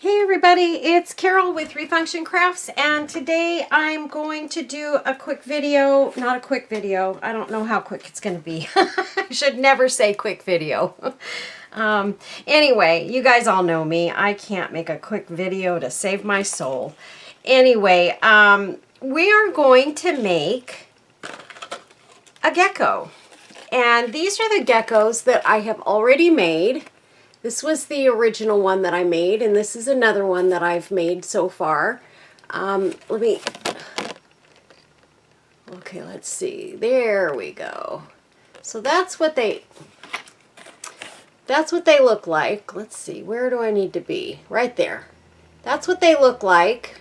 Hey everybody, it's Carol with Refunction Crafts, and today I'm going to do a quick video. Not a quick video. I don't know how quick it's going to be. I should never say quick video. Anyway, you guys all know me. I can't make a quick video to save my soul. Anyway, we are going to make a gecko. And these are the geckos that I have already made. This was the original one that I made, and this is another one that I've made so far. Okay, let's see. There we go. So that's what they look like. Let's see, where do I need to be? Right there. That's what they look like.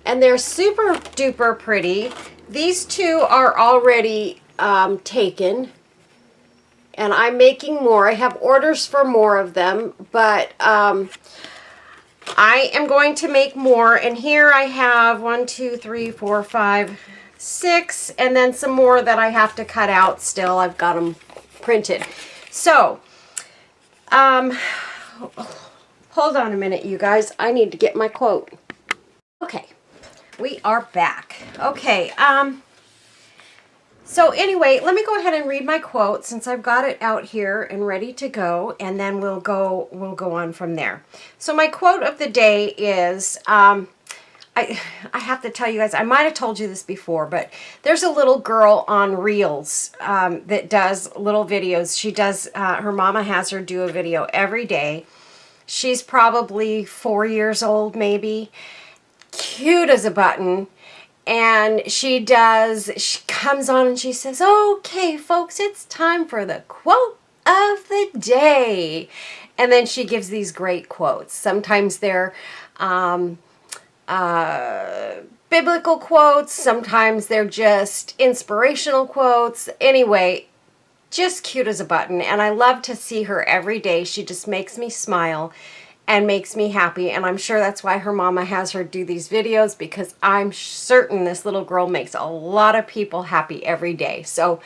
And they're super duper pretty. These two are already taken. And I'm making more. I have orders for more of them, but I am going to make more. And here I have 1, 2, 3, 4, 5, 6, and then some more that I have to cut out still. I've got them printed. So, hold on a minute, you guys. I need to get my quote. Okay, we are back. Okay, so anyway, let me go ahead and read my quote since I've got it out here and ready to go, and then we'll go on from there. So my quote of the day is, I have to tell you guys, I might have told you this before, but there's a little girl on Reels that does little videos. She does, her mama has her do a video every day. She's probably 4 years old, maybe. Cute as a button. And she comes on and she says, okay, folks, it's time for the quote of the day. And then she gives these great quotes. Sometimes they're biblical quotes. Sometimes they're just inspirational quotes. Anyway, just cute as a button. And I love to see her every day. She just makes me smile and makes me happy, and I'm sure that's why her mama has her do these videos, because I'm certain this little girl makes a lot of people happy every day. So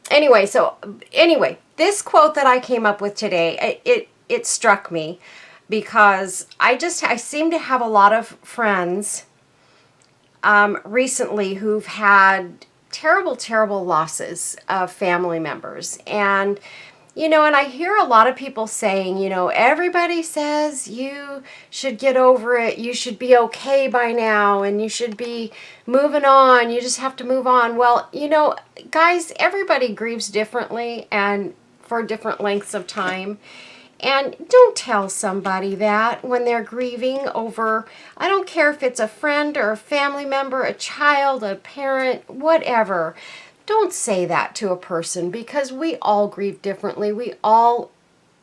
anyway, this quote that I came up with today, it struck me because I seem to have a lot of friends recently who've had terrible losses of family members. And you know, and I hear a lot of people saying, you know, everybody says you should get over it, you should be okay by now, and you should be moving on, you just have to move on. Well, you know, guys, everybody grieves differently and for different lengths of time. And don't tell somebody that when they're grieving over, I don't care if it's a friend or a family member, a child, a parent, whatever. Don't say that to a person, because we all grieve differently.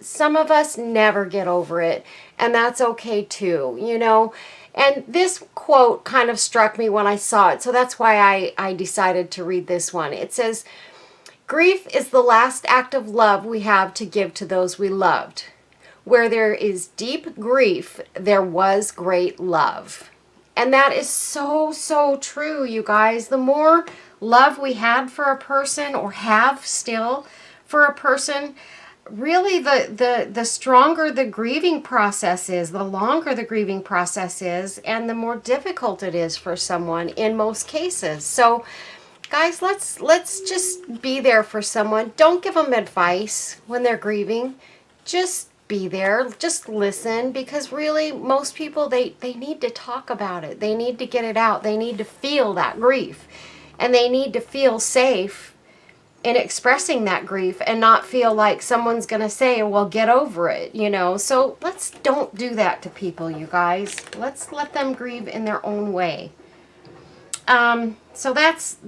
Some of us never get over it, and that's okay too, you know. And this quote kind of struck me when I saw it, so that's why I decided to read this one. It says, "Grief is the last act of love we have to give to those we loved. Where there is deep grief, there was great love." And that is so true, you guys. The more love we had for a person, or have still for a person, really the stronger the grieving process is, the longer the grieving process is, and the more difficult it is for someone in most cases. So guys, let's just be there for someone. Don't give them advice when they're grieving. Just be there, just listen, because really most people, they need to talk about it. They need to get it out. They need to feel that grief, and they need to feel safe in expressing that grief and not feel like someone's going to say, well, get over it, you know. So let's don't do that to people, you guys. Let's let them grieve in their own way. So that's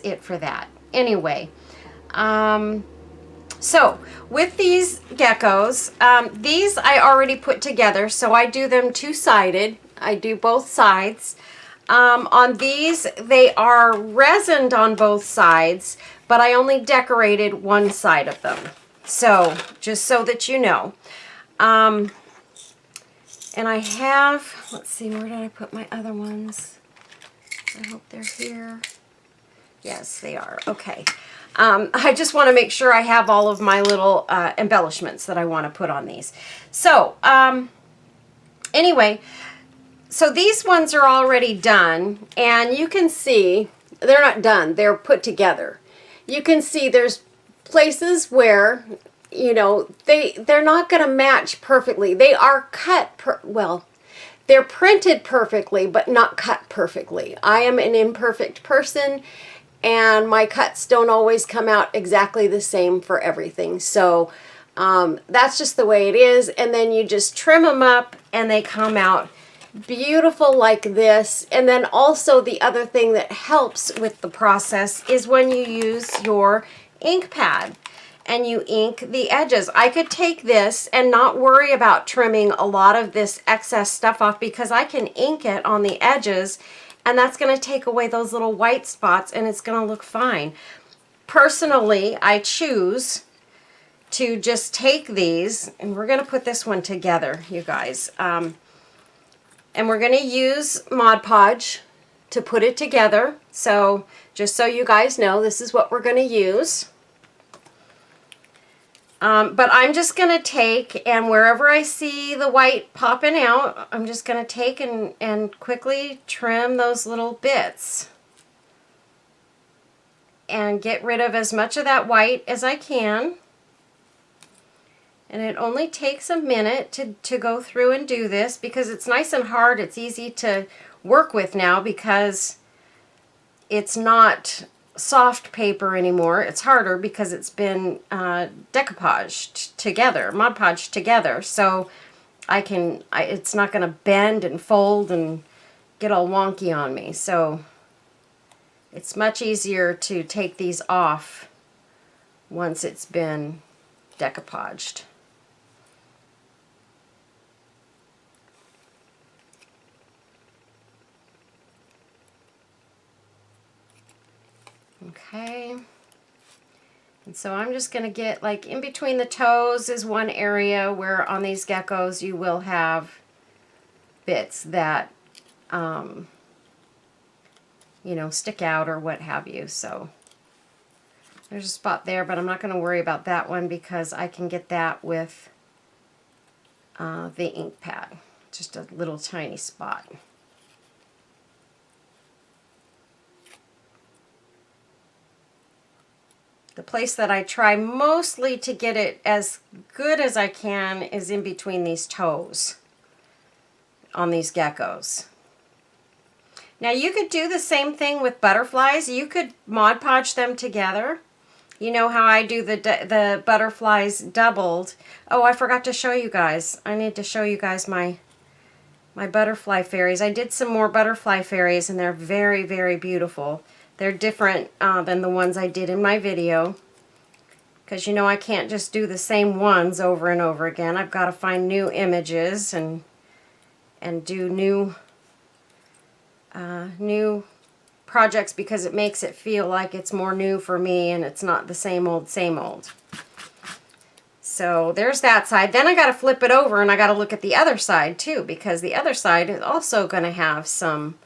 it for that. Anyway, so with these geckos, these I already put together, so I do them two-sided. I do both sides. On these, they are resined on both sides, but I only decorated one side of them. So, just so that you know. And I have, let's see, where did I put my other ones? I hope they're here. Yes, they are. Okay. I just want to make sure I have all of my little embellishments that I want to put on these. So, Anyway, so these ones are already done, and you can see they're not done, they're put together. You can see there's places where, you know, they're not going to match perfectly. They are cut well, they're printed perfectly but not cut perfectly. I am an imperfect person, and my cuts don't always come out exactly the same for everything. So that's just the way it is. And then you just trim them up and they come out beautiful like this. And then also the other thing that helps with the process is when you use your ink pad and you ink the edges. I could take this and not worry about trimming a lot of this excess stuff off because I can ink it on the edges, and that's going to take away those little white spots and it's going to look fine. Personally, I choose to just take these, and we're going to put this one together, you guys. And we're going to use Mod Podge to put it together. So just so you guys know, this is what we're going to use. But I'm just going to take, and wherever I see the white popping out, I'm just going to take and quickly trim those little bits and get rid of as much of that white as I can. And it only takes a minute to go through and do this because it's nice and hard. It's easy to work with now because it's not soft paper anymore. It's harder because it's been decoupaged together, Mod Podge together. So it's not going to bend and fold and get all wonky on me. So it's much easier to take these off once it's been decoupaged. Okay, and so I'm just going to get like in between the toes is one area where on these geckos you will have bits that, you know, stick out or what have you. So there's a spot there, but I'm not going to worry about that one because I can get that with the ink pad. Just a little tiny spot. The place that I try mostly to get it as good as I can is in between these toes on these geckos. Now you could do the same thing with butterflies. You could Mod Podge them together. You know how I do the butterflies doubled. Oh, I forgot to show you guys. I need to show you guys my butterfly fairies. I did some more butterfly fairies and they're very, very beautiful. They're different than the ones I did in my video because, you know, I can't just do the same ones over and over again. I've got to find new images and do new projects because it makes it feel like it's more new for me and it's not the same old, same old. So there's that side. Then I got to flip it over and I got to look at the other side too because the other side is also going to have some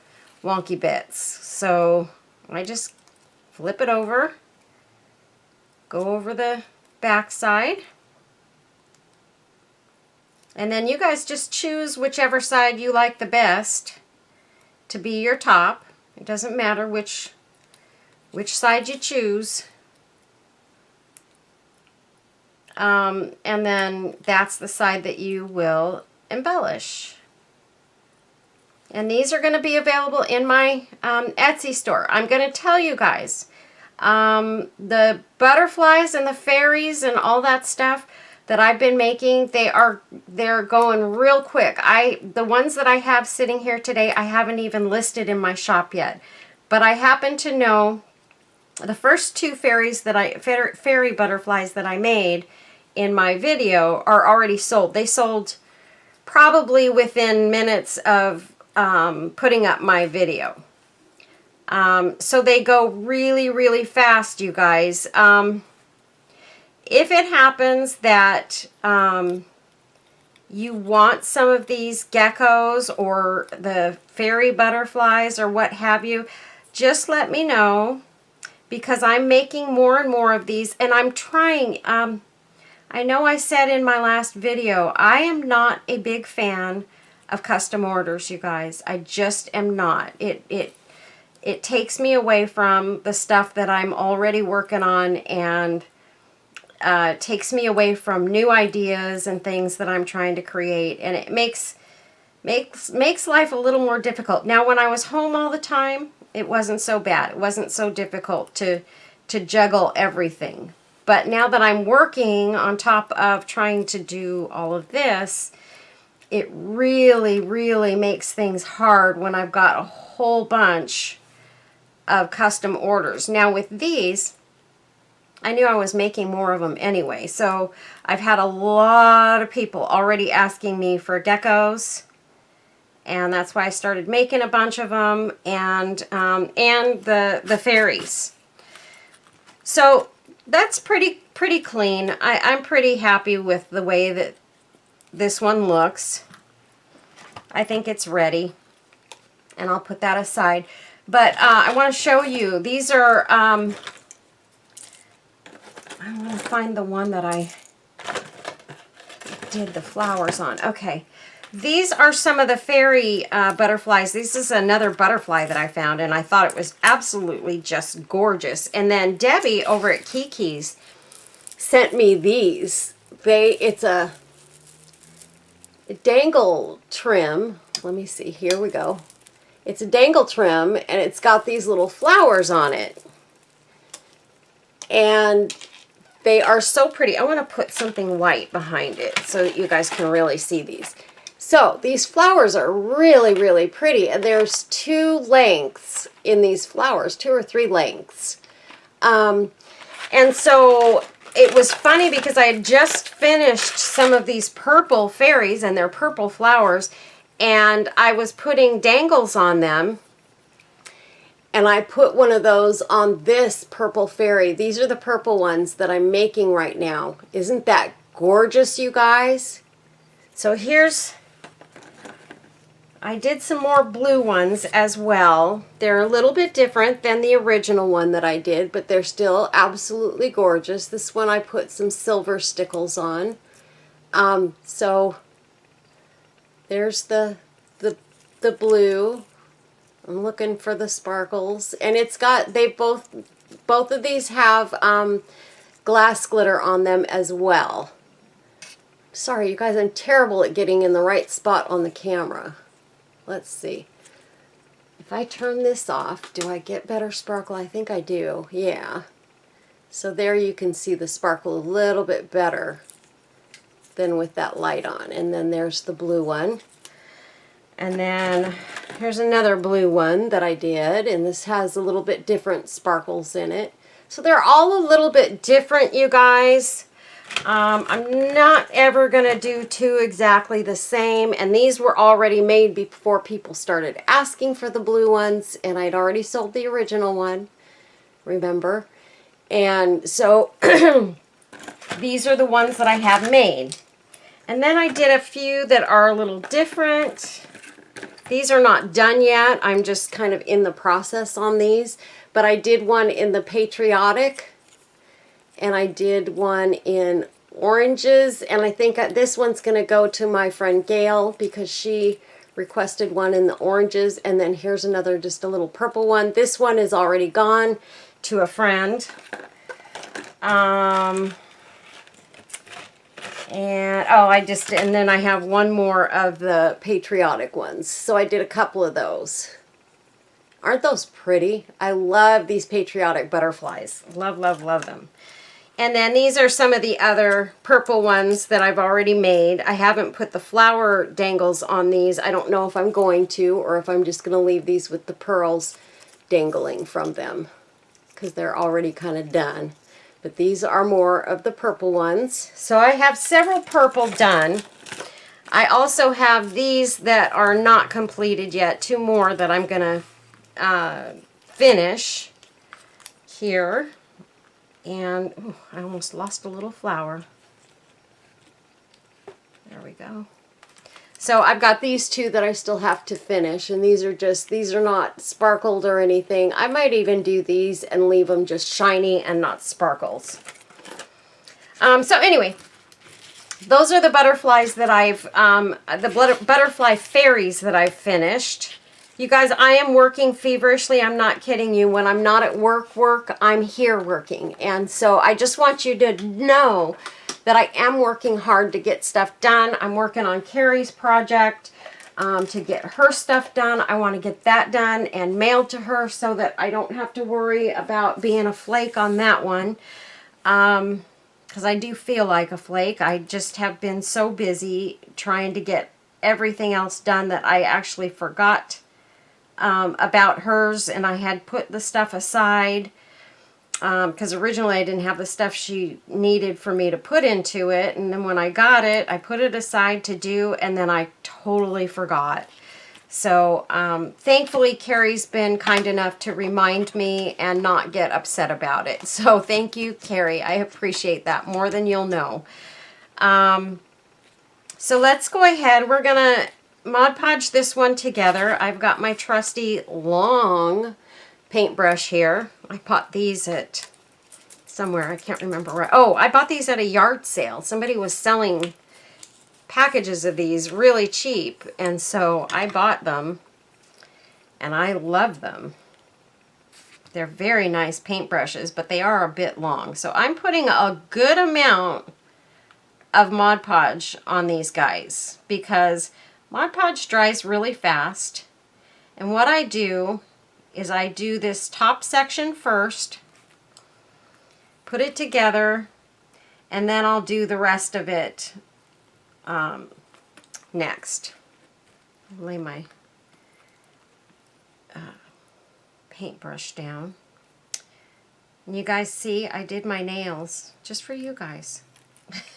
wonky bits. So I just flip it over, go over the back side, and then you guys just choose whichever side you like the best to be your top. It doesn't matter which side you choose. And then that's the side that you will embellish. And these are going to be available in my Etsy store. I'm going to tell you guys, the butterflies and the fairies and all that stuff that I've been making, they're going real quick. The ones that I have sitting here today, I haven't even listed in my shop yet. But I happen to know the first two fairy butterflies that I made in my video are already sold. They sold probably within minutes of putting up my video. So they go really, really fast, you guys. If it happens that you want some of these geckos or the fairy butterflies or what have you, just let me know because I'm making more and more of these and I'm trying. I know I said in my last video, I am not a big fan of custom orders, you guys. I just am not. It takes me away from the stuff that I'm already working on, and takes me away from new ideas and things that I'm trying to create, and it makes life a little more difficult. Now, when I was home all the time, it wasn't so bad. It wasn't so difficult to juggle everything. But now that I'm working on top of trying to do all of this, it really, really makes things hard when I've got a whole bunch of custom orders. Now with these, I knew I was making more of them anyway. So I've had a lot of people already asking me for geckos, and that's why I started making a bunch of them, and the fairies. So that's pretty clean. I'm pretty happy with the way that this one looks. I think it's ready, and I'll put that aside. But I want to show you, these are, I want to find the one that I did the flowers on. Okay, these are some of the fairy butterflies. This is another butterfly that I found, and I thought it was absolutely just gorgeous. And then Debbie over at Kiki's sent me these. It's a dangle trim. Let me see, here we go. It's a dangle trim, and it's got these little flowers on it. And they are so pretty. I want to put something white behind it so that you guys can really see these. So these flowers are really, really pretty, and there's 2 lengths in these flowers, 2 or 3 lengths. And so it was funny because I had just finished some of these purple fairies and their purple flowers, and I was putting dangles on them, and I put one of those on this purple fairy. These are the purple ones that I'm making right now. Isn't that gorgeous, you guys? So I did some more blue ones as well. They're a little bit different than the original one that I did, but they're still absolutely gorgeous. This one I put some silver stickles on. So there's the blue. I'm looking for the sparkles, and it's got, both of these have glass glitter on them as well. Sorry, you guys, I'm terrible at getting in the right spot on the camera. Let's see. If I turn this off, do I get better sparkle? I think I do. Yeah. So there you can see the sparkle a little bit better than with that light on. And then there's the blue one. And then here's another blue one that I did, and this has a little bit different sparkles in it. So they're all a little bit different, you guys. I'm not ever going to do 2 exactly the same, and these were already made before people started asking for the blue ones, and I'd already sold the original one, remember? And so these are the ones that I have made. And then I did a few that are a little different. These are not done yet. I'm just kind of in the process on these. But I did one in the patriotic, and I did one in oranges, and I think this one's going to go to my friend Gail because she requested one in the oranges. And then here's another, just a little purple one. This one is already gone to a friend. And then I have one more of the patriotic ones. So I did a couple of those. Aren't those pretty? I love these patriotic butterflies. Love, love, love them. And then these are some of the other purple ones that I've already made. I haven't put the flower dangles on these. I don't know if I'm going to, or if I'm just going to leave these with the pearls dangling from them, because they're already kind of done. But these are more of the purple ones. So I have several purple done. I also have these that are not completed yet. 2 more that I'm going to finish here. And ooh, I almost lost a little flower. There we go. So I've got these 2 that I still have to finish, and these are not sparkled or anything. I might even do these and leave them just shiny and not sparkles. So anyway, those are the butterflies that I've, the butterfly fairies that I've finished. You guys, I am working feverishly. I'm not kidding you. When I'm not at work, I'm here working. And so I just want you to know that I am working hard to get stuff done. I'm working on Carrie's project to get her stuff done. I want to get that done and mailed to her so that I don't have to worry about being a flake on that one. Because I do feel like a flake. I just have been so busy trying to get everything else done that I actually forgot about hers, and I had put the stuff aside because originally I didn't have the stuff she needed for me to put into it, and then when I got it, I put it aside to do, and then I totally forgot. So thankfully Carrie's been kind enough to remind me and not get upset about it. So thank you, Carrie. I appreciate that more than you'll know. So let's go ahead. We're gonna Mod Podge this one together. I've got my trusty long paintbrush here. I bought these at somewhere. I can't remember where. Oh, I bought these at a yard sale. Somebody was selling packages of these really cheap, and so I bought them, and I love them. They're very nice paintbrushes, but they are a bit long. So I'm putting a good amount of Mod Podge on these guys because Mod Podge dries really fast, and what I do is I do this top section first, put it together, and then I'll do the rest of it next. I'll lay my paintbrush down. And you guys see, I did my nails just for you guys.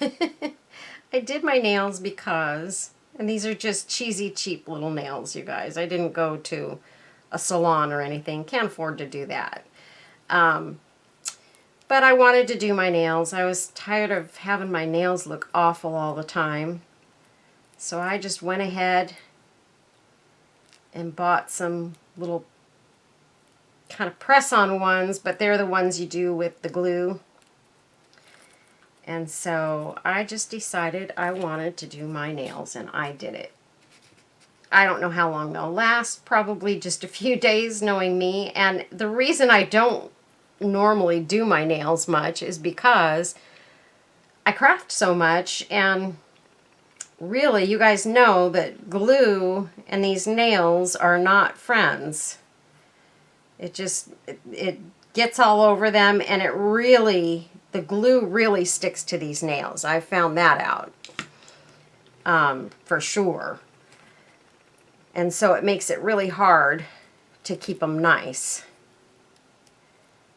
I did my nails because, and these are just cheesy, cheap little nails, you guys. I didn't go to a salon or anything. Can't afford to do that. But I wanted to do my nails. I was tired of having my nails look awful all the time. So I just went ahead and bought some little kind of press-on ones, but they're the ones you do with the glue. And so I just decided I wanted to do my nails, and I did it. I don't know how long they'll last, probably just a few days knowing me. And the reason I don't normally do my nails much is because I craft so much, and really you guys know that glue and these nails are not friends. It gets all over them, and the glue really sticks to these nails. I found that out for sure. And so it makes it really hard to keep them nice.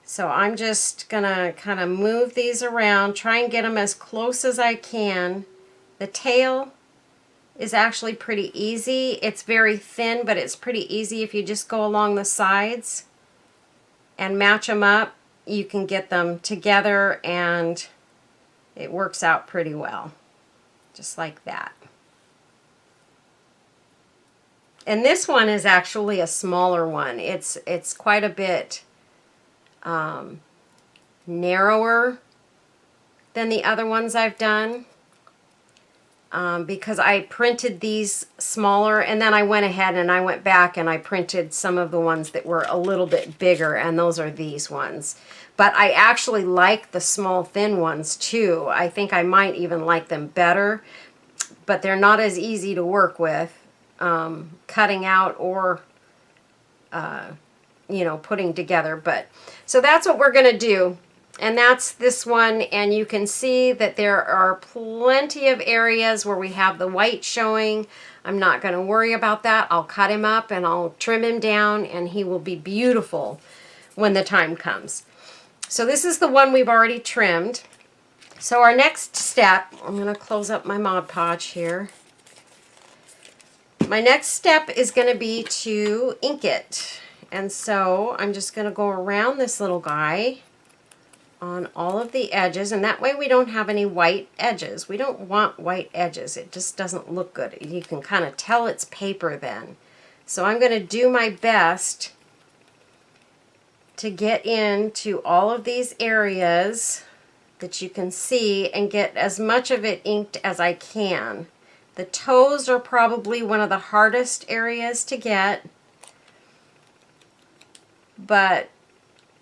So I'm just gonna kind of move these around, try and get them as close as I can. The tail is actually pretty easy. It's very thin, but it's pretty easy if you just go along the sides and match them up. You can get them together and it works out pretty well. Just like that. And this one is actually a smaller one. It's quite a bit narrower than the other ones I've done because I printed these smaller, and then I went ahead and I went back and I printed some of the ones that were a little bit bigger, and those are these ones. But I actually like the small thin ones too. I think I might even like them better, but they're not as easy to work with cutting out or you know, putting together. But so that's what we're going to do, and that's this one. And you can see that there are plenty of areas where we have the white showing. I'm not going to worry about that. I'll cut him up and I'll trim him down, and he will be beautiful when the time comes. So this is the one we've already trimmed. So our next step, I'm going to close up my Mod Podge here. My next step is going to be to ink it. And so I'm just going to go around this little guy on all of the edges, and that way we don't have any white edges. We don't want white edges. It just doesn't look good. You can kind of tell it's paper then. So I'm going to do my best to get into all of these areas that you can see and get as much of it inked as I can. The toes are probably one of the hardest areas to get, but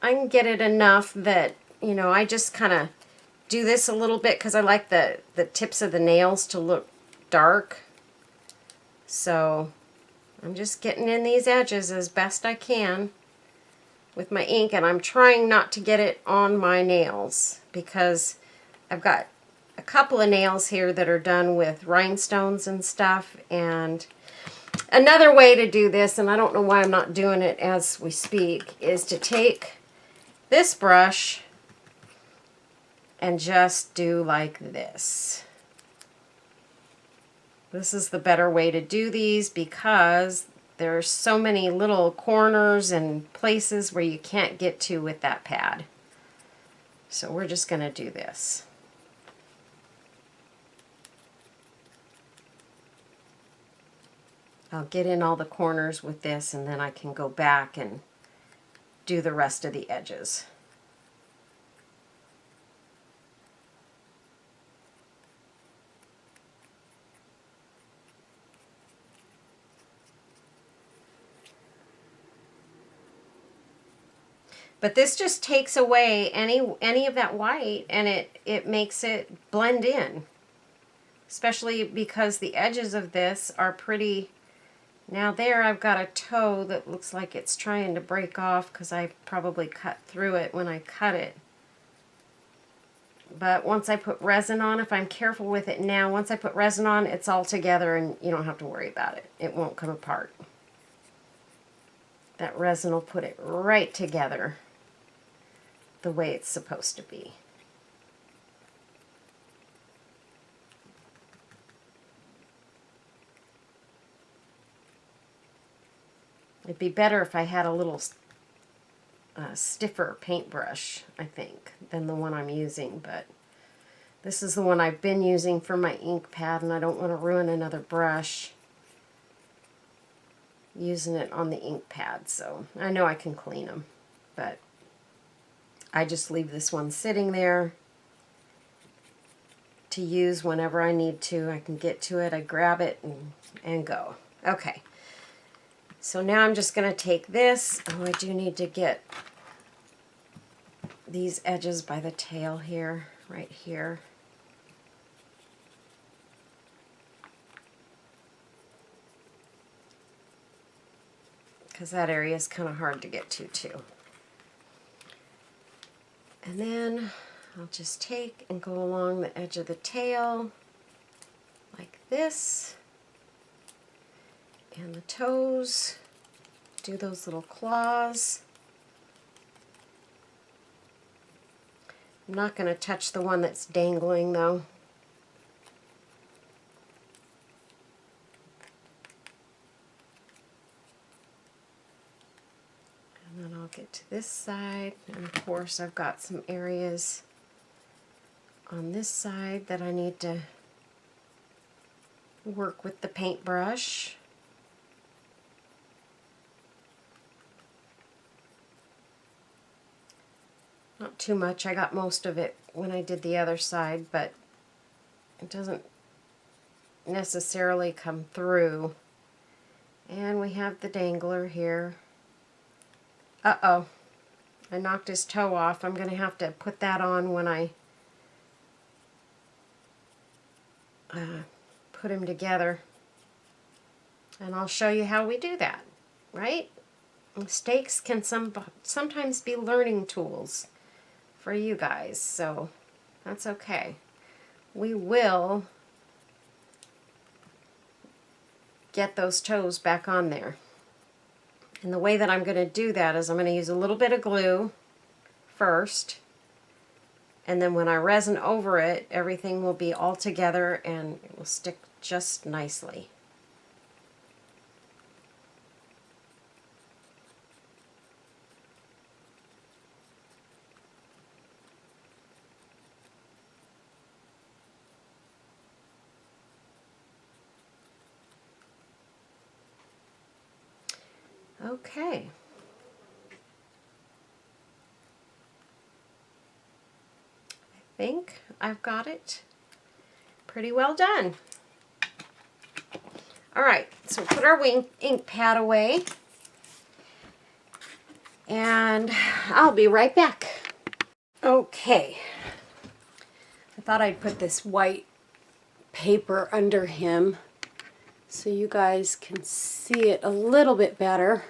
I can get it enough that, you know, I just kind of do this a little bit because I like the tips of the nails to look dark. So I'm just getting in these edges as best I can with my ink, and I'm trying not to get it on my nails because I've got a couple of nails here that are done with rhinestones and stuff. And another way to do this, and I don't know why I'm not doing it as we speak, is to take this brush and just do like this. This is the better way to do these because there's so many little corners and places where you can't get to with that pad. So we're just going to do this. I'll get in all the corners with this, and then I can go back and do the rest of the edges. But this just takes away any of that white, and it makes it blend in. Especially because the edges of this are pretty. Now there I've got a toe that looks like it's trying to break off because I probably cut through it when I cut it. But once I put resin on, if I'm careful with it now, once I put resin on, it's all together and you don't have to worry about it. It won't come apart. That resin will put it right together the way it's supposed to be. It'd be better if I had a little stiffer paintbrush, I think, than the one I'm using, but this is the one I've been using for my ink pad, and I don't want to ruin another brush using it on the ink pad. So I know I can clean them, but I just leave this one sitting there to use whenever I need to. I can get to it, I grab it and go. Okay. So now I'm just going to take this. Oh, I do need to get these edges by the tail here, right here. Because that area is kind of hard to get to too. And then I'll just take and go along the edge of the tail like this. And the toes, do those little claws. I'm not going to touch the one that's dangling though. And then I'll get to this side, and of course I've got some areas on this side that I need to work with the paintbrush. Not too much. I got most of it when I did the other side, but it doesn't necessarily come through. And we have the dangler here. Uh-oh. I knocked his toe off. I'm going to have to put that on when I put him together. And I'll show you how we do that, right? Mistakes can sometimes be learning tools for you guys, so that's okay. We will get those toes back on there. And the way that I'm going to do that is I'm going to use a little bit of glue first, and then when I resin over it, everything will be all together and it will stick just nicely. Okay. I think I've got it pretty well done. All right, so put our ink pad away, and I'll be right back. Okay, I thought I'd put this white paper under him so you guys can see it a little bit better.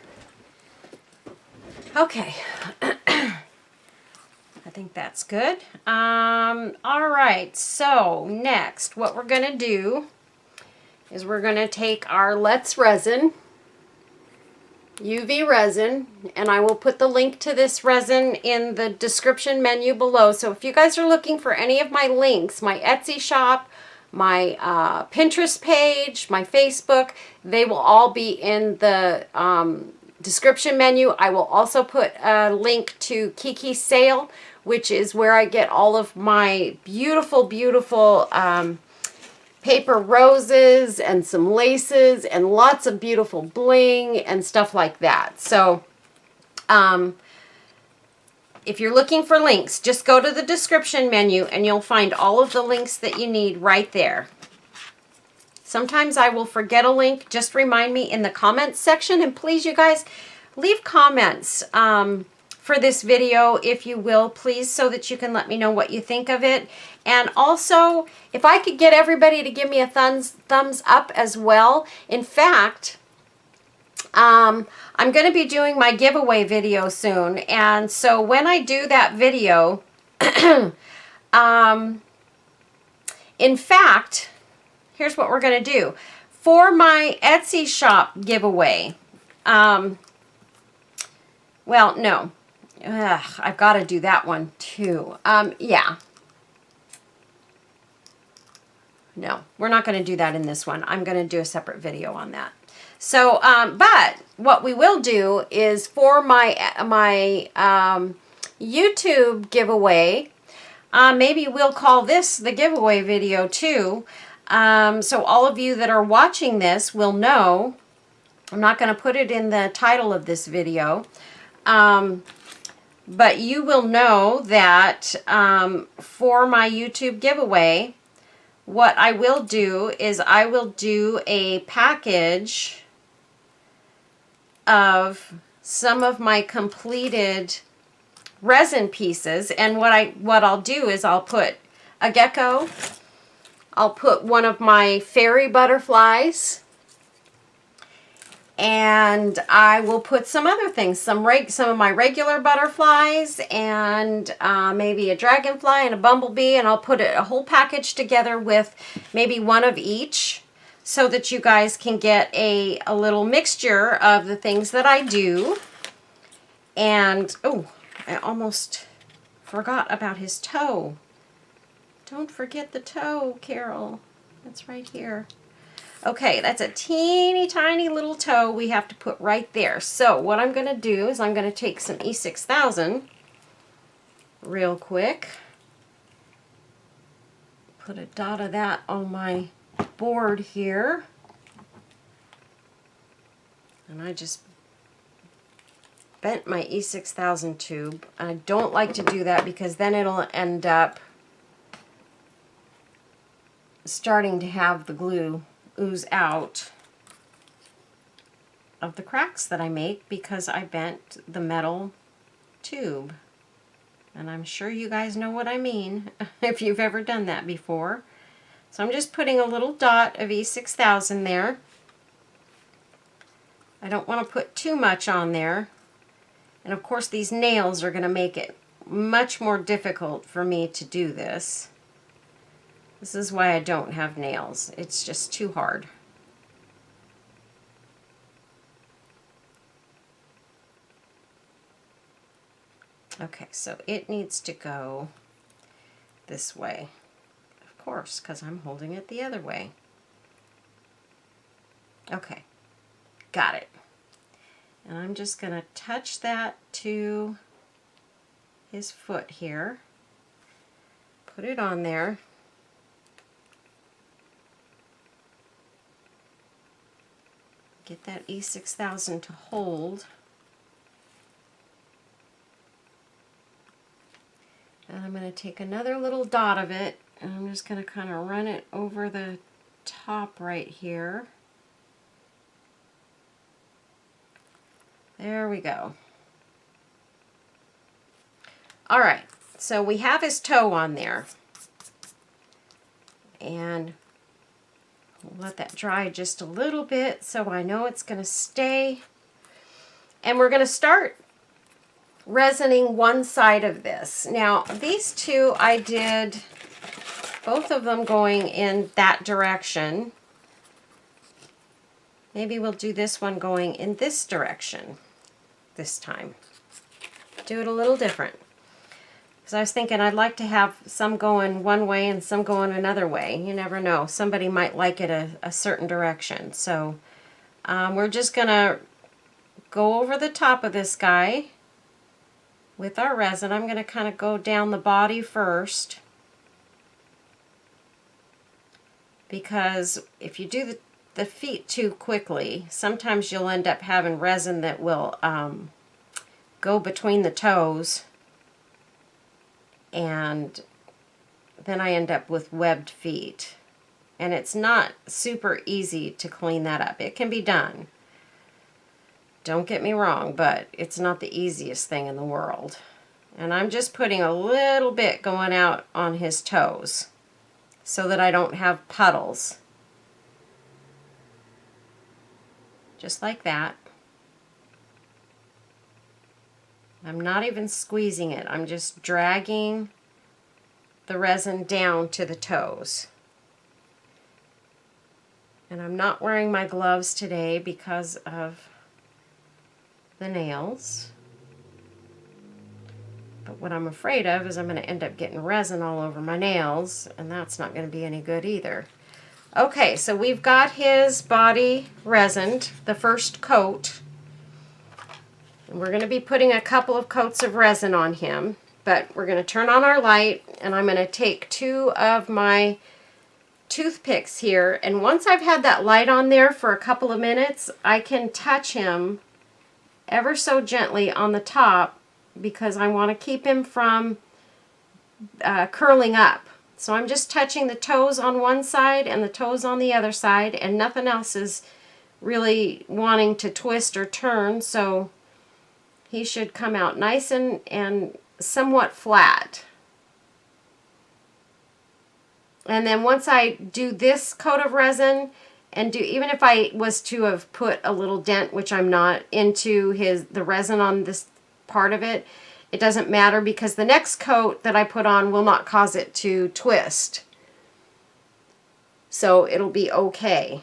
Okay, I think that's good. All right, so next what we're gonna do is we're gonna take our Let's Resin, UV resin, and I will put the link to this resin in the description menu below. So if you guys are looking for any of my links, my Etsy shop, my Pinterest page, my Facebook, they will all be in the description menu. I will also put a link to Kiki's sale, which is where I get all of my beautiful, beautiful paper roses and some laces and lots of beautiful bling and stuff like that. So if you're looking for links, just go to the description menu and you'll find all of the links that you need right there. Sometimes I will forget a link. Just remind me in the comments section, and please, you guys, leave comments for this video, if you will, please, so that you can let me know what you think of it. And also, if I could get everybody to give me a thumbs up as well. In fact, I'm going to be doing my giveaway video soon, and so when I do that video, in fact, here's what we're going to do. For my Etsy shop giveaway, well, no. I've got to do that one too. Yeah. No, we're not going to do that in this one. I'm going to do a separate video on that. So, but what we will do is for my YouTube giveaway, maybe we'll call this the giveaway video too. So all of you that are watching this will know. I'm not going to put it in the title of this video. But you will know that for my YouTube giveaway, what I will do is I will do a package of some of my completed resin pieces. And what I'll do is I'll put a gecko, I'll put one of my fairy butterflies, and I will put some other things, some of my regular butterflies, and maybe a dragonfly and a bumblebee, and I'll put a whole package together with maybe one of each, so that you guys can get a little mixture of the things that I do. And, oh, I almost forgot about his toe. Don't forget the toe, Carol. It's right here. Okay, that's a teeny tiny little toe we have to put right there. So what I'm going to do is I'm going to take some E6000 real quick. Put a dot of that on my board here. And I just bent my E6000 tube. I don't like to do that because then it'll end up starting to have the glue ooze out of the cracks that I make because I bent the metal tube. And I'm sure you guys know what I mean if you've ever done that before. So I'm just putting a little dot of E6000 there. I don't want to put too much on there. And of course these nails are going to make it much more difficult for me to do this. This is why I don't have nails. It's just too hard. Okay, so it needs to go this way, of course, because I'm holding it the other way. Okay, got it. And I'm just going to touch that to his foot here, put it on there. Get that E6000 to hold. And I'm going to take another little dot of it, and I'm just going to kind of run it over the top right here. There we go. All right, so we have his toe on there. And we'll let that dry just a little bit so I know it's going to stay. And we're going to start resining one side of this. Now, these two I did both of them going in that direction. Maybe we'll do this one going in this direction this time. Do it a little different. Because I was thinking I'd like to have some going one way and some going another way. You never know. Somebody might like it a certain direction. So we're just going to go over the top of this guy with our resin. I'm going to kind of go down the body first. Because if you do the feet too quickly, sometimes you'll end up having resin that will go between the toes, and then I end up with webbed feet. And it's not super easy to clean that up. It can be done. Don't get me wrong, but it's not the easiest thing in the world. And I'm just putting a little bit going out on his toes so that I don't have puddles. Just like that. I'm not even squeezing it. I'm just dragging the resin down to the toes. And I'm not wearing my gloves today because of the nails. But what I'm afraid of is I'm going to end up getting resin all over my nails, and that's not going to be any good either. Okay, so we've got his body resined, the first coat. And we're going to be putting a couple of coats of resin on him, but we're going to turn on our light, and I'm going to take 2 of my toothpicks here, and once I've had that light on there for a couple of minutes, I can touch him ever so gently on the top because I want to keep him from curling up. So I'm just touching the toes on one side and the toes on the other side, and nothing else is really wanting to twist or turn, so he should come out nice and somewhat flat. And then once I do this coat of resin, and even if I was to have put a little dent, which I'm not, into the resin on this part of it, it doesn't matter because the next coat that I put on will not cause it to twist. So it'll be okay.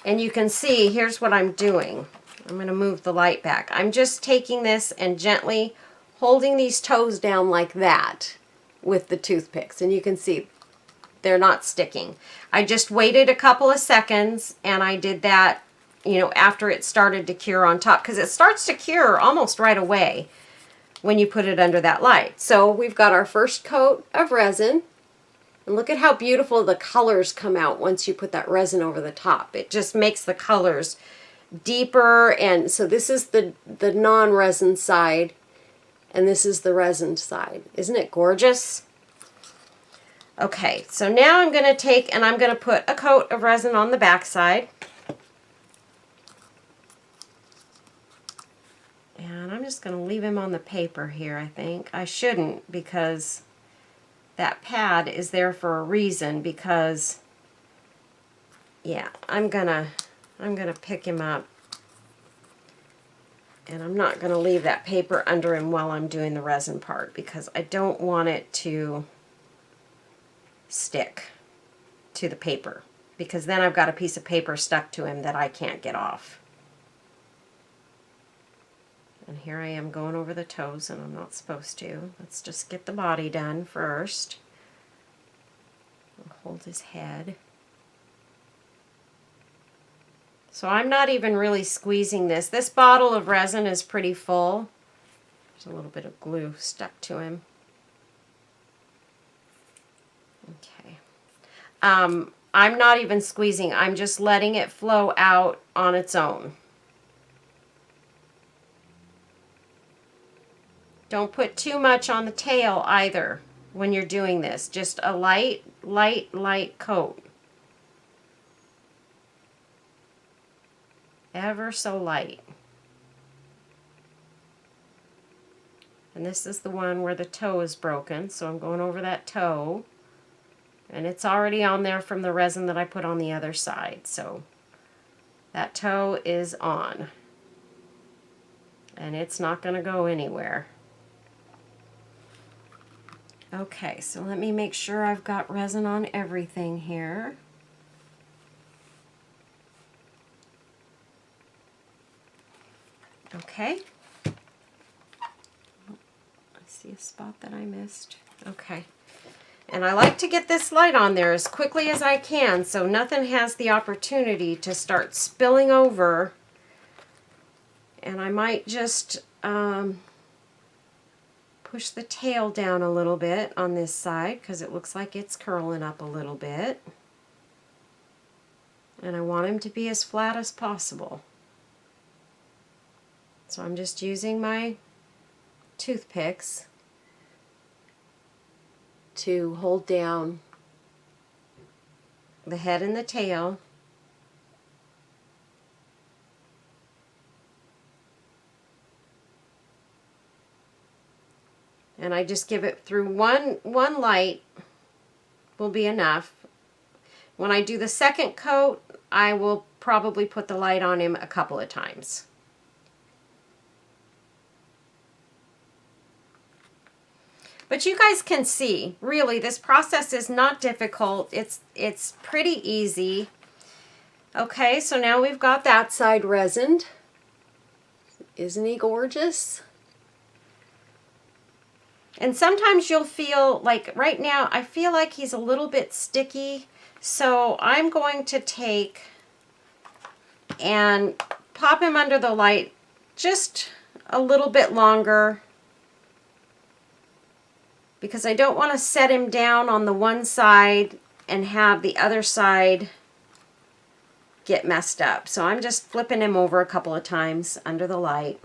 And you can see, here's what I'm doing. I'm going to move the light back. I'm just taking this and gently holding these toes down like that with the toothpicks. And you can see they're not sticking. I just waited a couple of seconds, and I did that, you know, after it started to cure on top, because it starts to cure almost right away when you put it under that light. So we've got our first coat of resin, and look at how beautiful the colors come out once you put that resin over the top. It just makes the colors deeper. And so this is the non-resin side, and this is the resin side. Isn't it gorgeous? Okay, so now I'm going to take and I'm going to put a coat of resin on the back side. And I'm just going to leave him on the paper here, I think. I shouldn't, because that pad is there for a reason, because yeah, I'm going to pick him up. And I'm not going to leave that paper under him while I'm doing the resin part, because I don't want it to stick to the paper, because then I've got a piece of paper stuck to him that I can't get off. And here I am going over the toes, and I'm not supposed to. Let's just get the body done first. I'll hold his head. So I'm not even really squeezing this. This bottle of resin is pretty full. There's a little bit of glue stuck to him. Okay. I'm not even squeezing. I'm just letting it flow out on its own. Don't put too much on the tail either when you're doing this. Just a light, light, light coat. Ever so light. And this is the one where the toe is broken, so I'm going over that toe. And it's already on there from the resin that I put on the other side, so that toe is on. And it's not going to go anywhere. Okay, so let me make sure I've got resin on everything here. Okay. I see a spot that I missed. Okay. And I like to get this light on there as quickly as I can so nothing has the opportunity to start spilling over. And I might just push the tail down a little bit on this side because it looks like it's curling up a little bit. And I want him to be as flat as possible. So I'm just using my toothpicks to hold down the head and the tail. And I just give it through one light will be enough. When I do the second coat, I will probably put the light on him a couple of times. But you guys can see, really, this process is not difficult. It's pretty easy. Okay, so now we've got that side resined. Isn't he gorgeous? And sometimes you'll feel like, right now, I feel like he's a little bit sticky. So I'm going to take and pop him under the light just a little bit longer, because I don't want to set him down on the one side and have the other side get messed up. So I'm just flipping him over a couple of times under the light.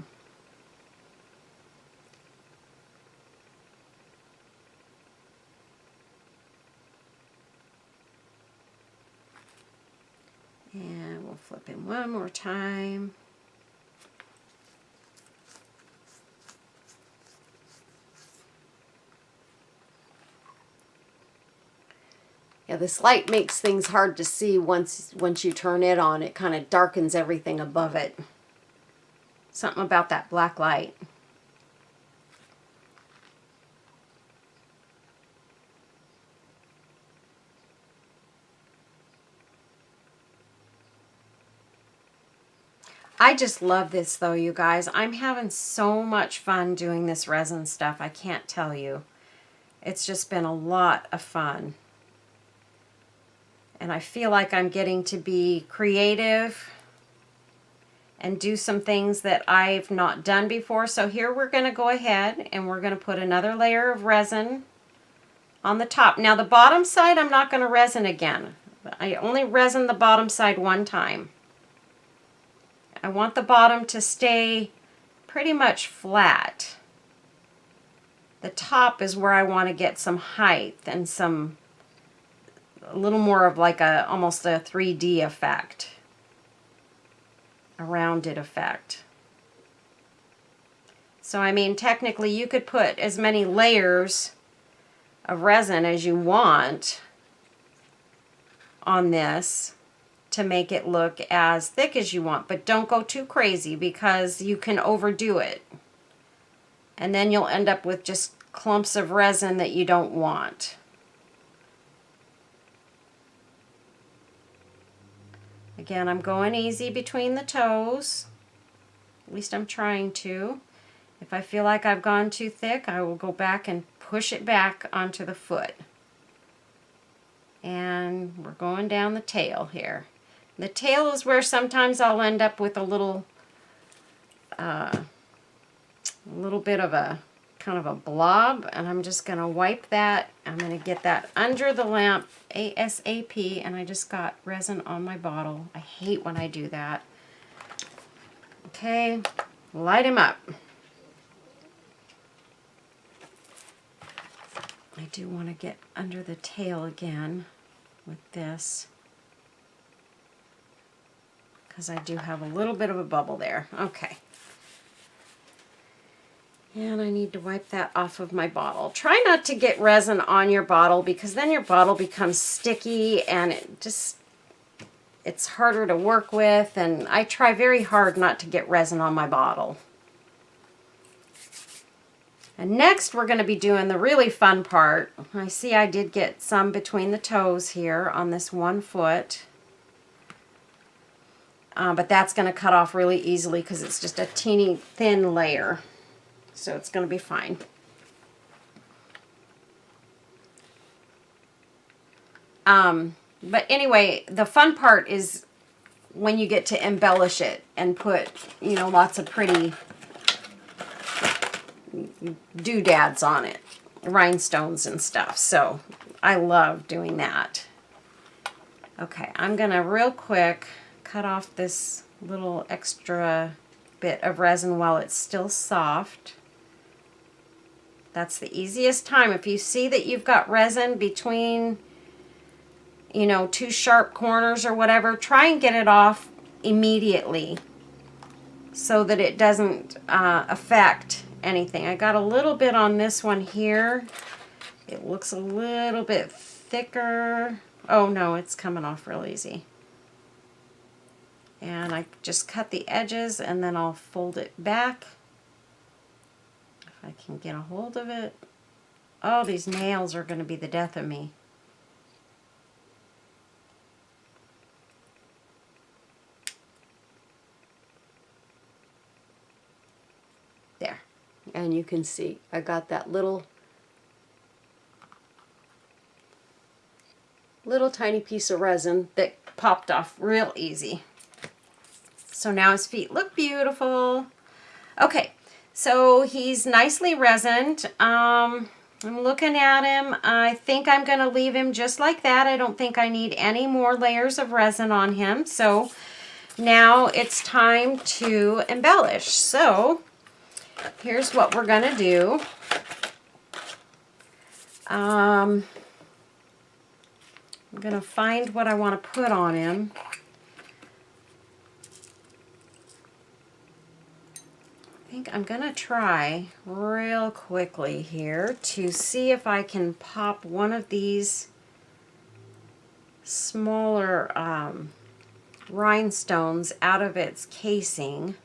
And we'll flip him one more time. Yeah, this light makes things hard to see once you turn it on. It kind of darkens everything above it. Something about that black light. I just love this though, you guys. I'm having so much fun doing this resin stuff. I can't tell you. It's just been a lot of fun. And I feel like I'm getting to be creative and do some things that I've not done before. So here we're going to go ahead and we're going to put another layer of resin on the top. Now the bottom side I'm not going to resin again. I only resin the bottom side one time. I want the bottom to stay pretty much flat. The top is where I want to get some height and a little more of like almost a 3D effect, a rounded effect. So I mean, technically you could put as many layers of resin as you want on this to make it look as thick as you want, but don't go too crazy because you can overdo it. And then you'll end up with just clumps of resin that you don't want. Again, I'm going easy between the toes. At least I'm trying to. If I feel like I've gone too thick, I will go back and push it back onto the foot. And we're going down the tail here. The tail is where sometimes I'll end up with a little bit of a kind of a blob, and I'm just going to wipe that. I'm going to get that under the lamp ASAP, and I just got resin on my bottle. I hate when I do that. Okay, light him up. I do want to get under the tail again with this, because I do have a little bit of a bubble there. Okay. And I need to wipe that off of my bottle. Try not to get resin on your bottle, because then your bottle becomes sticky and it's harder to work with, and I try very hard not to get resin on my bottle. And next we're going to be doing the really fun part. I see I did get some between the toes here on this one foot. But that's going to cut off really easily because it's just a teeny thin layer. So it's going to be fine. But anyway, the fun part is when you get to embellish it and put, you know, lots of pretty doodads on it, rhinestones and stuff. So I love doing that. Okay, I'm going to real quick cut off this little extra bit of resin while it's still soft. That's the easiest time. If you see that you've got resin between, you know, two sharp corners or whatever, try and get it off immediately so that it doesn't affect anything. I got a little bit on this one here. It looks a little bit thicker. Oh no, it's coming off real easy. And I just cut the edges and then I'll fold it back. If I can get a hold of it. Oh, these nails are going to be the death of me. There. And you can see I got that little tiny piece of resin that popped off real easy. So now his feet look beautiful. Okay, so he's nicely resined. I'm looking at him. I think I'm going to leave him just like that. I don't think I need any more layers of resin on him. So now it's time to embellish. So here's what we're going to do. I'm going to find what I want to put on him. I think I'm going to try real quickly here to see if I can pop one of these smaller rhinestones out of its casing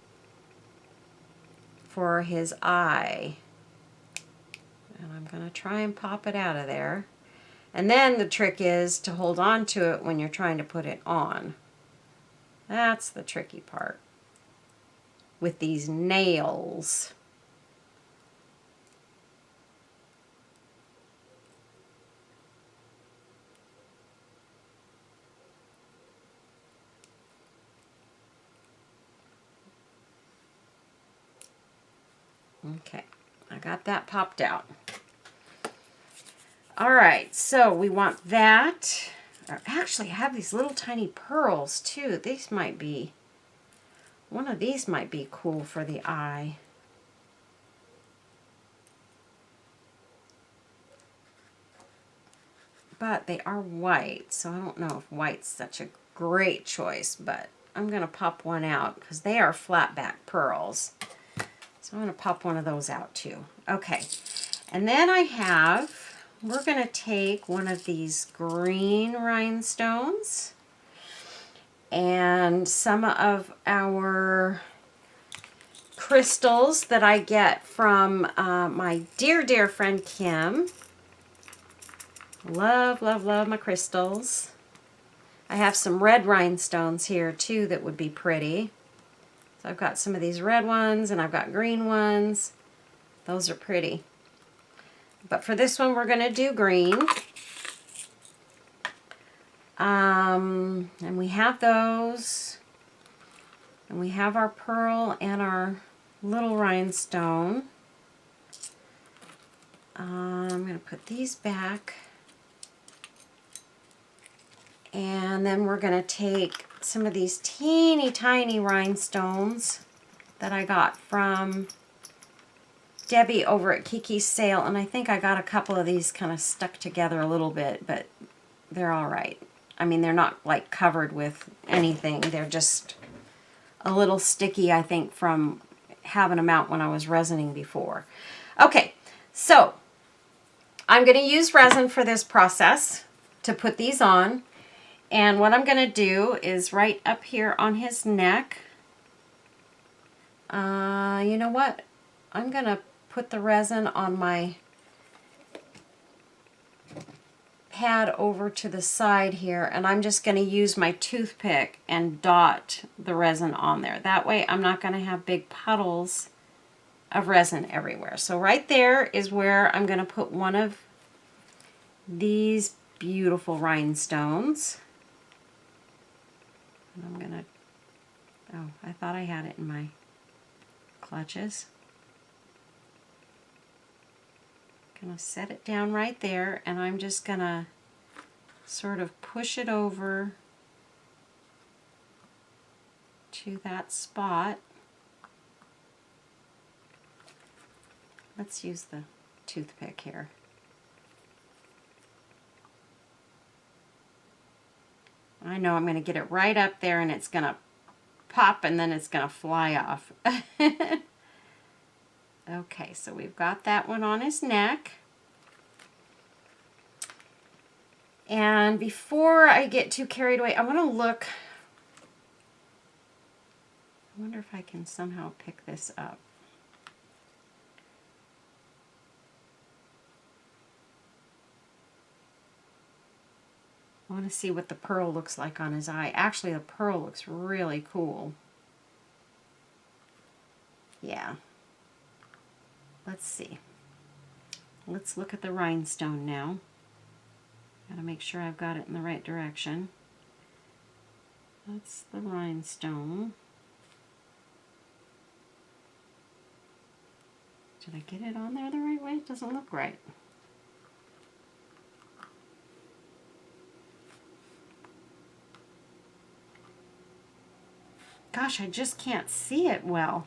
for his eye. And I'm going to try and pop it out of there. And then the trick is to hold on to it when you're trying to put it on. That's the tricky part with these nails. Okay, I got that popped out. All right, so we want that. Or actually, I have these little tiny pearls too. These might be, one of these might be cool for the eye. But they are white, so I don't know if white's such a great choice, but I'm going to pop one out because they are flat back pearls. So I'm going to pop one of those out too. Okay, and then we're going to take one of these green rhinestones and some of our crystals that I get from my dear, dear friend Kim. Love, love, love my crystals. I have some red rhinestones here too that would be pretty. So I've got some of these red ones and I've got green ones. Those are pretty. But for this one, we're going to do green. And we have those. And we have our pearl and our little rhinestone. I'm going to put these back. And then we're going to take some of these teeny tiny rhinestones that I got from Debbie over at Kiki's sale, and I think I got a couple of these kind of stuck together a little bit, but they're all right. I mean, they're not like covered with anything. They're just a little sticky, I think, from having them out when I was resining before. Okay, so I'm going to use resin for this process to put these on. And what I'm going to do is right up here on his neck, you know what? I'm going to put the resin on my pad over to the side here, and I'm just going to use my toothpick and dot the resin on there. That way I'm not going to have big puddles of resin everywhere. So right there is where I'm going to put one of these beautiful rhinestones. And I'm going to, oh, I thought I had it in my clutches. Gonna set it down right there, and I'm just gonna sort of push it over to that spot. Let's use the toothpick here. I know I'm going to get it right up there, and it's going to pop, and then it's going to fly off. Okay, so we've got that one on his neck. And before I get too carried away, I want to look. I wonder if I can somehow pick this up. I want to see what the pearl looks like on his eye. Actually, the pearl looks really cool. Yeah. Let's see. Let's look at the rhinestone now. Gotta make sure I've got it in the right direction. That's the rhinestone. Did I get it on there the right way? It doesn't look right. Gosh, I just can't see it well.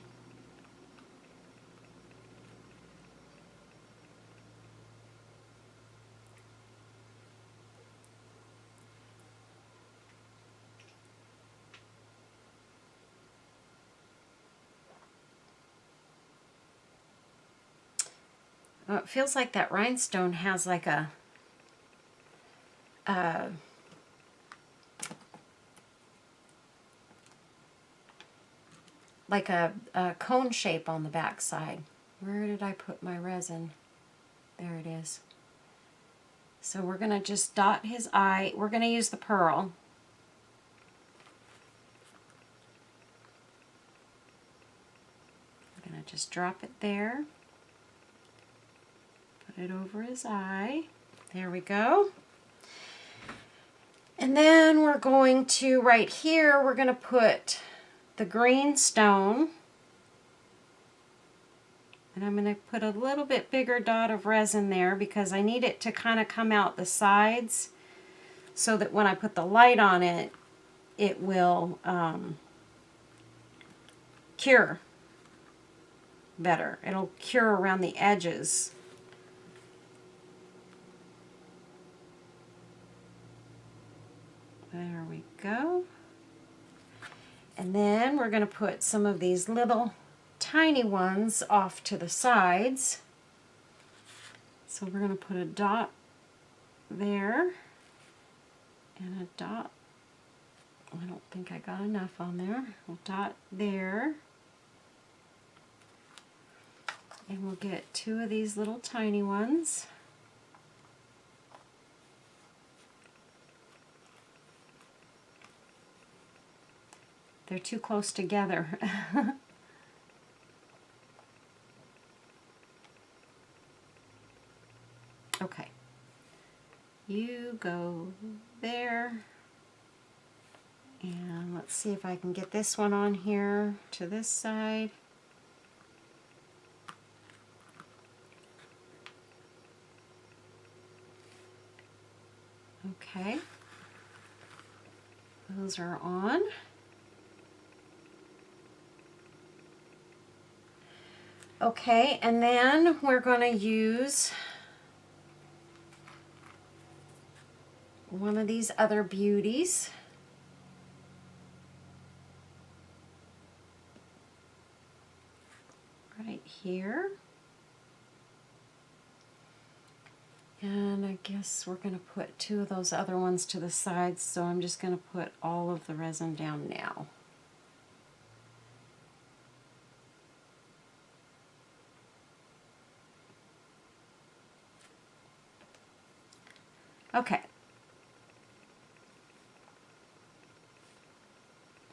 Oh, it feels like that rhinestone has like a cone shape on the back side. Where did I put my resin? There it is. So we're going to just dot his eye. We're going to use the pearl. I'm going to just drop it there. Put it over his eye. There we go. And then we're going to, right here, we're going to put the green stone. And I'm going to put a little bit bigger dot of resin there because I need it to kind of come out the sides so that when I put the light on it, it will cure better. It'll cure around the edges. There we go. And then we're going to put some of these little tiny ones off to the sides. So we're going to put a dot there and a dot. I don't think I got enough on there. A dot there. And we'll get two of these little tiny ones. They're too close together. Okay. You go there. And let's see if I can get this one on here to this side. Okay. Those are on. Okay, and then we're going to use one of these other beauties. Right here. And I guess we're going to put two of those other ones to the sides, so I'm just going to put all of the resin down now. Okay.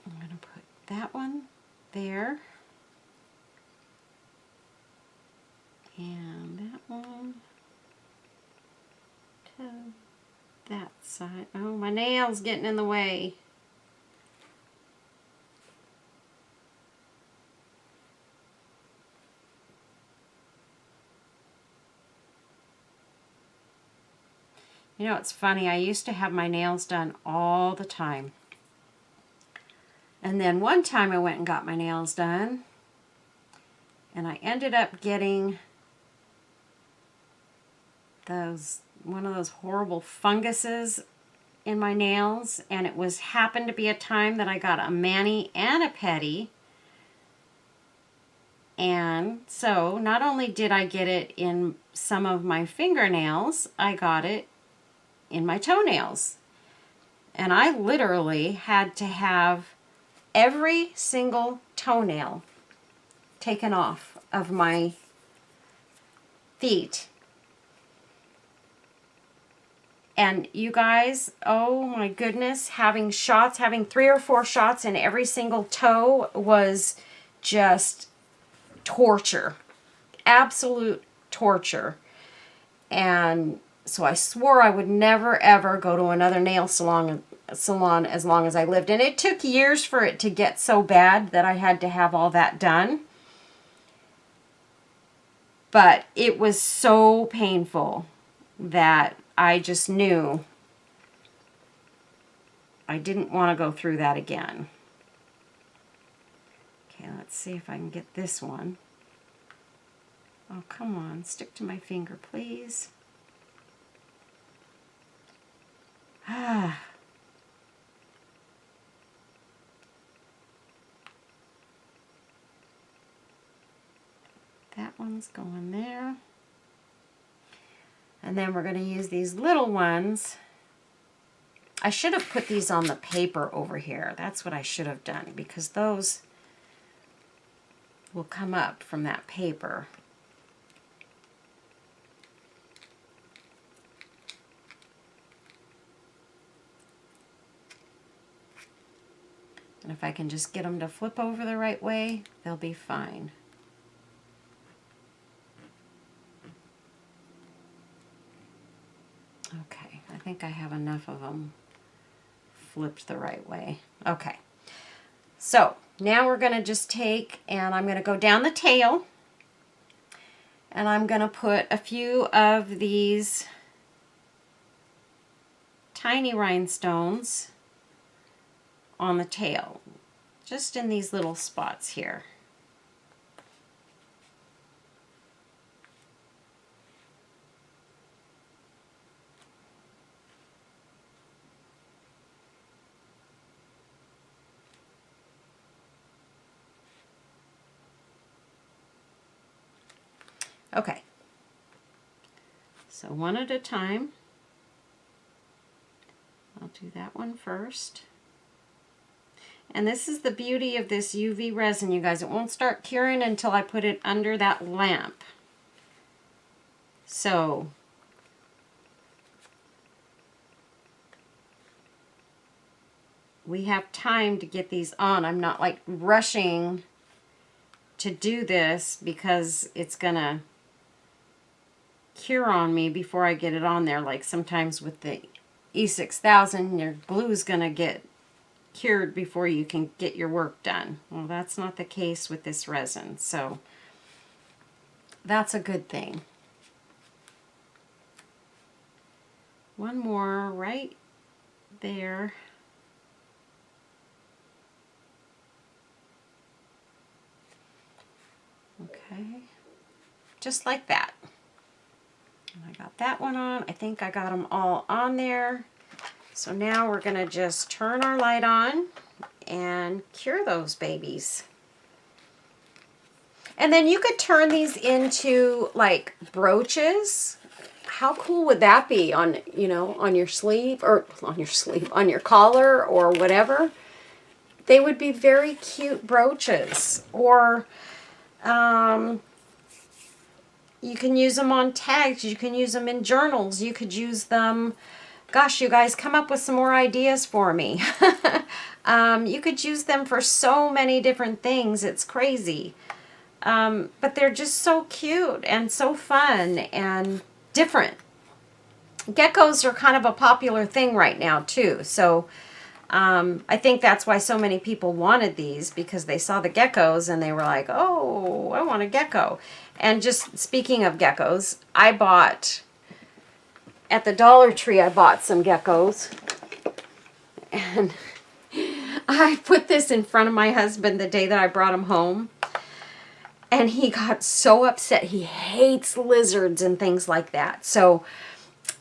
I'm going to put that one there. And that one to that side. Oh, my nail's getting in the way. You know, it's funny, I used to have my nails done all the time. And then one time I went and got my nails done, and I ended up getting one of those horrible funguses in my nails, and it happened to be a time that I got a mani and a pedi. And so not only did I get it in some of my fingernails, I got it in my toenails. And I literally had to have every single toenail taken off of my feet. And you guys, oh my goodness, having 3 or 4 shots in every single toe was just torture. Absolute torture. And so I swore I would never ever go to another nail salon as long as I lived. And it took years for it to get so bad that I had to have all that done. But it was so painful that I just knew I didn't want to go through that again. Okay, let's see if I can get this one. Oh, come on, stick to my finger, please. Ah. That one's going there. And then we're going to use these little ones. I should have put these on the paper over here. That's what I should have done, because those will come up from that paper. And if I can just get them to flip over the right way, they'll be fine. Okay, I think I have enough of them flipped the right way. Okay, so now we're going to just take, and I'm going to go down the tail, and I'm going to put a few of these tiny rhinestones on the tail, just in these little spots here. Okay, so one at a time. I'll do that one first. And this is the beauty of this UV resin, you guys. It won't start curing until I put it under that lamp. So we have time to get these on. I'm not like rushing to do this because it's gonna cure on me before I get it on there. Like sometimes with the E6000, your glue's gonna get cured before you can get your work done. Well, that's not the case with this resin, so that's a good thing. One more right there. Okay. just like that. And I got that one on. I think I got them all on there. So now we're going to just turn our light on and cure those babies. And then you could turn these into like brooches. How cool would that be on, you know, on your sleeve, or on your sleeve, on your collar or whatever? They would be very cute brooches. Or you can use them on tags. You can use them in journals. You could use them. Gosh, you guys, come up with some more ideas for me. You could use them for so many different things. It's crazy. But they're just so cute and so fun and different. Geckos are kind of a popular thing right now too. So I think that's why so many people wanted these, because they saw the geckos and they were like, oh, I want a gecko. And just speaking of geckos, I bought, at the Dollar Tree, I bought some geckos. And I put this in front of my husband the day that I brought him home. And he got so upset. He hates lizards and things like that. So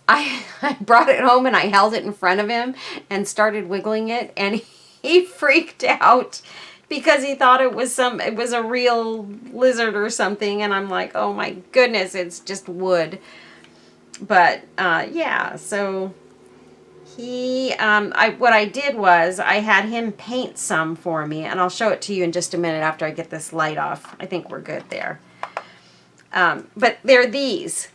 I brought it home and I held it in front of him and started wiggling it. And he freaked out because he thought it was a real lizard or something. And I'm like, oh my goodness, it's just wood. But yeah, so what I did was I had him paint some for me, and I'll show it to you in just a minute after I get this light off. I think we're good there. But they're these,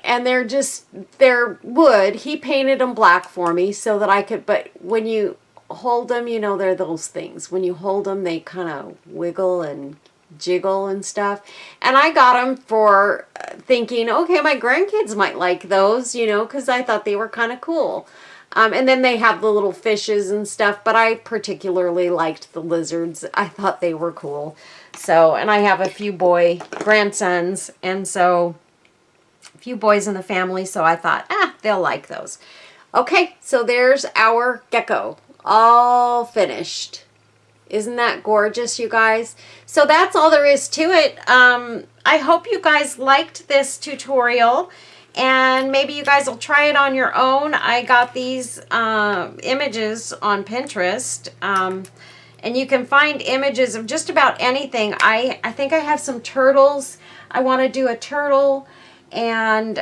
and they're wood. He painted them black for me so that I could, but when you hold them, you know, they're those things. When you hold them, they kind of wiggle and jiggle and stuff. And I got them for thinking, okay, my grandkids might like those, you know, because I thought they were kind of cool. And then they have the little fishes and stuff, but I particularly liked the lizards. I thought they were cool. So, and I have a few boy grandsons, and so a few boys in the family, so I thought, they'll like those. Okay, so there's our gecko, all finished. Isn't that gorgeous, you guys? So that's all there is to it. I hope you guys liked this tutorial, and maybe you guys will try it on your own. I got these images on Pinterest, and you can find images of just about anything. I think I have some turtles. I want to do a turtle, and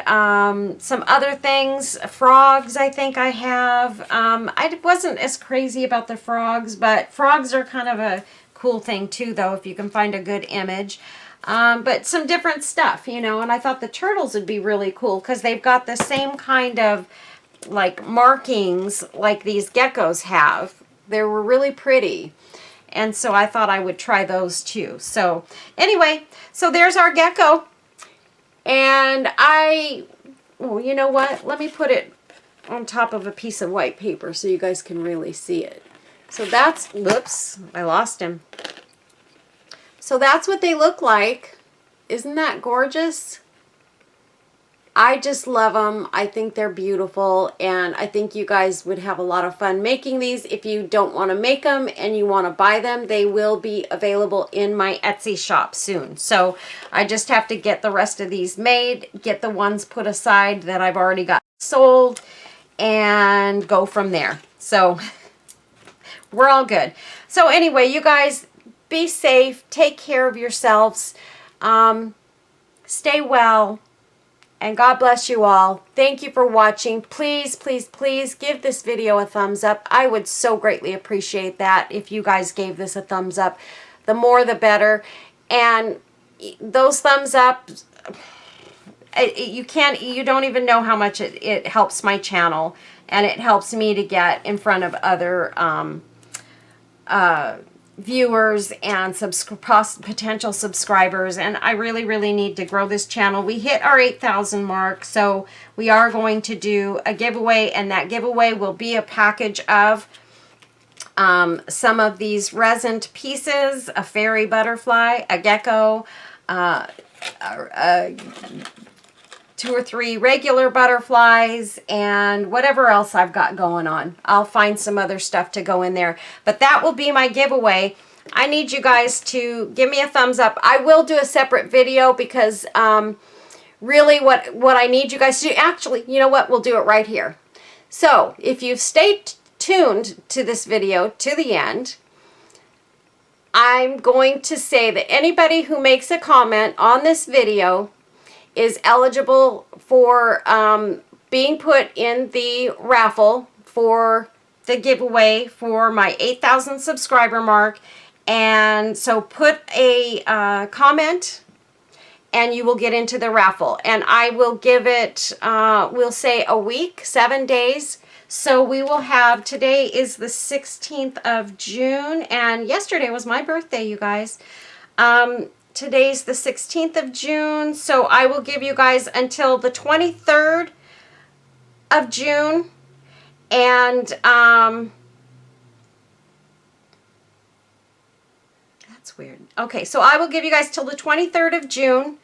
some other things. Frogs, I think I have. I wasn't as crazy about the frogs, but frogs are kind of a cool thing too, though, if you can find a good image. But some different stuff, you know, and I thought the turtles would be really cool because they've got the same kind of like markings like these geckos have. They were really pretty. And so I thought I would try those too. So anyway, so there's our gecko. And well, you know what? Let me put it on top of a piece of white paper so you guys can really see it. So that's, whoops, I lost him. So that's what they look like. Isn't that gorgeous? I just love them. I think they're beautiful, and I think you guys would have a lot of fun making these. If you don't want to make them and you want to buy them, they will be available in my Etsy shop soon. So I just have to get the rest of these made, get the ones put aside that I've already got sold, and go from there. So we're all good. So anyway, you guys, be safe. Take care of yourselves. Stay well. And God bless you all. Thank you for watching. Please, please, please give this video a thumbs up. I would so greatly appreciate that if you guys gave this a thumbs up. The more, the better. And those thumbs up, you don't even know how much it helps my channel. And it helps me to get in front of other viewers and potential subscribers, and I really, really need to grow this channel. We hit our 8,000 mark, so we are going to do a giveaway, and that giveaway will be a package of some of these resin pieces, a fairy butterfly, a gecko, 2 or 3 regular butterflies, and whatever else I've got going on. I'll find some other stuff to go in there. But that will be my giveaway. I need you guys to give me a thumbs up. I will do a separate video because really what I need you guys to do, actually, you know what? We'll do it right here. So if you've stayed tuned to this video to the end, I'm going to say that anybody who makes a comment on this video is eligible for being put in the raffle for the giveaway for my 8,000 subscriber mark. And so put a comment and you will get into the raffle. And I will give it, we'll say a week, 7 days. So we will have, today is the 16th of June, and yesterday was my birthday, you guys. Today's the 16th of June, so I will give you guys until the 23rd of June, and that's weird. Okay, so I will give you guys till the 23rd of June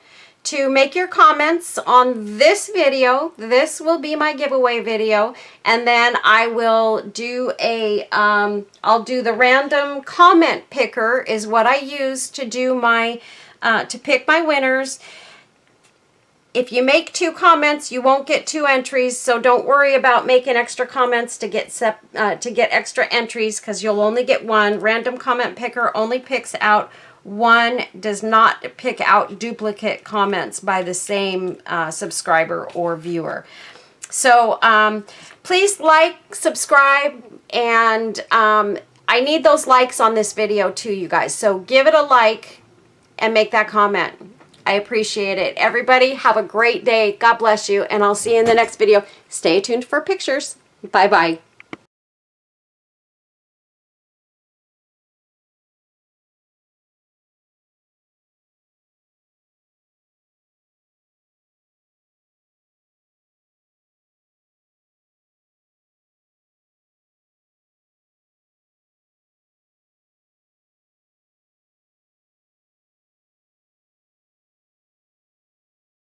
to make your comments on this video. This will be my giveaway video, and then I will do a I'll do the random comment picker is what I use to do my to pick my winners. If you make 2 comments, you won't get 2 entries, so don't worry about making extra comments to get extra entries, because you'll only get 1. Random comment picker only picks out 1, does not pick out duplicate comments by the same subscriber or viewer. So please like, subscribe, and I need those likes on this video too, you guys. So give it a like and make that comment. I appreciate it. Everybody have a great day. God bless you, and I'll see you in the next video. Stay tuned for pictures. Bye-bye.